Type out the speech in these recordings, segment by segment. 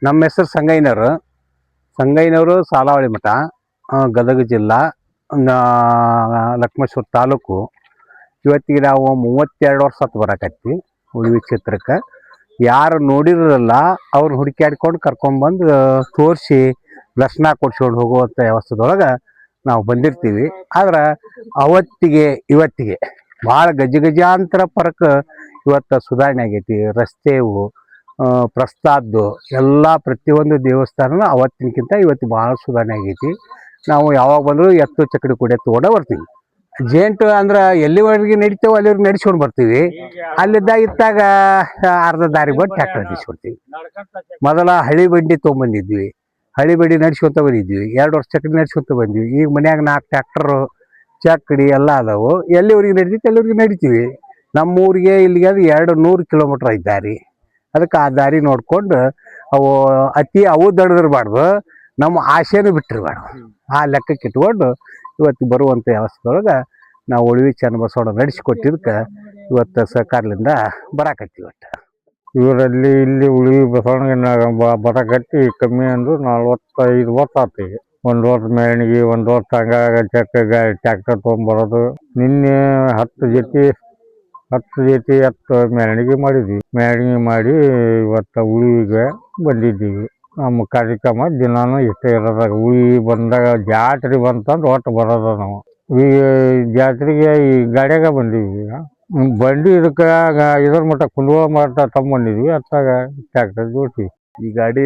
ನಮ್ಮ ಹೆಸರು ಸಂಗಯ್ಯನವರು ಸಾಲಾವಳಿ ಮಠ, ಗದಗ ಜಿಲ್ಲಾ, ಲಕ್ಷ್ಮೇಶ್ವರ ತಾಲೂಕು. ಇವತ್ತಿಗೆ ನಾವು 32 ವರ್ಷ ಹತ್ತು ಬರಕತ್ತಿ ಉಳಿವಿ ಕ್ಷೇತ್ರಕ್ಕೆ. ಯಾರು ನೋಡಿರಲ್ಲ ಅವ್ರು ಹುಡುಕ್ಯಾಡ್ಕೊಂಡು ಕರ್ಕೊಂಡ್ಬಂದು ತೋರಿಸಿ ದರ್ಶನ ಕೊಡ್ಸ್ಕೊಂಡು ಹೋಗುವಂಥ ವ್ಯವಸ್ಥೆದೊಳಗೆ ನಾವು ಬಂದಿರ್ತೀವಿ. ಆದ್ರೆ ಅವತ್ತಿಗೆ ಇವತ್ತಿಗೆ ಭಾಳ ಗಜಗಜಾಂತರ ಫರಕ್ ಇವತ್ತು ಸುಧಾರಣೆ ಆಗೈತಿ. ರಸ್ತೆವು, ಪ್ರಸ್ತಾದ್ದು ಎಲ್ಲ ಪ್ರತಿಯೊಂದು ದೇವಸ್ಥಾನ ಅವತ್ತಿನಕ್ಕಿಂತ ಇವತ್ತು ಭಾಳ ಸುಧಾರಣೆ ಆಗೈತಿ. ನಾವು ಯಾವಾಗ ಬಂದರೂ ಎತ್ತು ಚಕ್ಕಡಿ ಕೂಡ ತೊಗೊಂಡು ಬರ್ತೀವಿ. ಜೇಂಟು ಅಂದ್ರೆ ಎಲ್ಲಿವರೆಗೆ ನಡಿತೇವೆ ಅಲ್ಲಿವರೆಗೆ ನಡೆಸ್ಕೊಂಡು ಬರ್ತೀವಿ. ಅಲ್ಲಿದ್ದಾಗ ಇತ್ತಾಗ ಅರ್ಧ ದಾರಿ ಬಂದು ಟ್ಯಾಕ್ಟರ್ ಹತ್ತಿಸ್ಕೊಡ್ತೀವಿ. ಮೊದಲ ಹಳಿ ಬಂಡಿ ತೊಗೊಂಬಂದಿದ್ವಿ, ಹಳಿ ಬಂಡಿ ನಡೆಸ್ಕೊತ ಬಂದಿದ್ವಿ. 2 ವರ್ಷ ಚಕ್ಕಡಿ ನಡೆಸ್ಕೊತ ಬಂದ್ವಿ. ಈಗ ಮನ್ಯಾಗ 4 ಟ್ಯಾಕ್ಟರು ಚಕ್ಕಡಿ ಎಲ್ಲ ಅದಾವು. ಎಲ್ಲಿವರೆಗೆ ನಡೀತೈತೆ ಅಲ್ಲಿವರೆಗೆ ನಡಿತೀವಿ. ನಮ್ಮೂರಿಗೆ ಇಲ್ಲಿಗೆ ಅದು 200 ಕಿಲೋಮೀಟ್ರ್ ಐತೆ ದಾರಿ. ಅದಕ್ಕೆ ಆ ದಾರಿ ನೋಡ್ಕೊಂಡು ಅವು ದಡದಿರಬಾರ್ದು, ನಮ್ಮ ಆಸೆನೂ ಬಿಟ್ಟಿರಬಾರ್ದು. ಆ ಲೆಕ್ಕಕ್ಕೆ ಇಟ್ಕೊಂಡು ಇವತ್ತು ಬರುವಂಥ ವ್ಯವಸ್ಥೆದೊಳಗೆ ನಾವು ಉಳಿವಿ ಚನ್ನಬಸವಣ್ಣ ನಡೆಸಿಕೊಟ್ಟಿದ್ದಕ್ಕೆ ಇವತ್ತು ಸಹಕಾರದಿಂದ ಬರಾಕತ್ತೀವಿ. ಒಟ್ಟು ಇವರಲ್ಲಿ ಇಲ್ಲಿ ಉಳಿವಿ ಬಸವಣ್ಣಗೆ ಬರಕತ್ತಿ ಕಮ್ಮಿ ಅಂದ್ರು 45 ವರ್ಷ ಆಗ್ತೀವಿ. 1 ವರ್ಷ ಮೆರವಣಿಗೆ, 1 ವರ್ಷ ಹಂಗಾಗ ಟ್ಯಾಕ್ಟರ್ ತೊಗೊಂಬರೋದು. ನಿನ್ನೆ 10 ಜೊತೆ ಎತ್ತು ಮೆರವಣಿಗೆ ಮಾಡಿದ್ವಿ. ಮೆರವಣಿಗೆ ಮಾಡಿ ಇವತ್ತು ಉಳಿವಿಗೆ ಬಂದಿದ್ದೀವಿ. ನಮ್ಮ ಕಾರ್ಯಕ್ರಮ ದಿನಾನು ಇಷ್ಟೇ ಇರೋದಾಗ. ಉಳಿವಿ ಬಂದಾಗ ಜಾತ್ರೆ ಬಂತಂದ್ರೆ ಒಟ್ಟು ಬರೋದ ನಾವು. ಈ ಜಾತ್ರೆಗೆ ಈ ಗಾಡಿಯಾಗ ಬಂದೀವಿ. ಬಂಡಿ ಇದಕ್ಕೆ ಇದ್ರ ಮಟ್ಟ ಕುಂದುವ ಮಟ್ಟ ತಗೊಂಬಂದಿದ್ವಿ. ಅತ್ತಾಗ ಟ್ಯಾಕ್ಟರ್ ಜೋಡಿಸಿ ಈ ಗಾಡಿ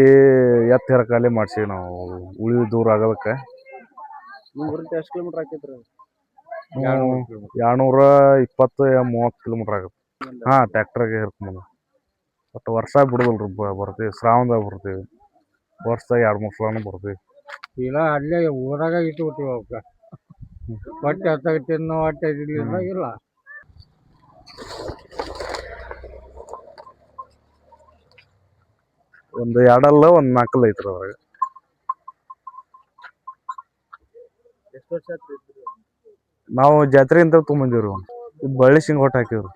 ಎತ್ತು ಹೆರಕಾಲೆ ಮಾಡ್ಸೀವಿ ನಾವು. ಉಳಿವಿ ದೂರ ಆಗೋದಕ್ಕೆ 220-30 ಕಿಲೋಮೀಟ್ರ್ ಆಗುತ್ತೆ. ಹಾಂ, ಟ್ಯಾಕ್ಟರ್ಗೆ ಹೆರ್ಕೊಂಬಂದು ಒಟ್ಟು ವರ್ಷ ಬಿಡೋದಲ್ರಿ. ಬರ್ತೀವಿ ಶ್ರಾವಣದಾಗ ಬರ್ತೀವಿ. ವರ್ಷದಾಗ 2-3 ಸಲ ಬರ್ತೀವಿ. ಇಲ್ಲ ಅಲ್ಲೇ ಊರಾಗ ಇಟ್ಬಿಡ್ತೀವಿ. ಅವಕ್ಕೆ ಹೊಟ್ಟೆ ಹತ್ತಾಗ ತಿನ್ನೋ ಹೊಟ್ಟೆ ಇರಲಿಲ್ಲ ಇಲ್ಲ. ಒಂದು 2 ಅಲ್ಲ, ಒಂದು 4 ಐತ್ರಿ ಅದ್ರಾಗ. ನಾವು ಜಾತ್ರೆಗಿಂತ ತೊಗೊಂಬಂದಿವ್ರಿ. ಬಳ್ಳಿ ಶಿಂಗ್ ಹೊಟ್ಟು ಹಾಕಿವ್ರಿ.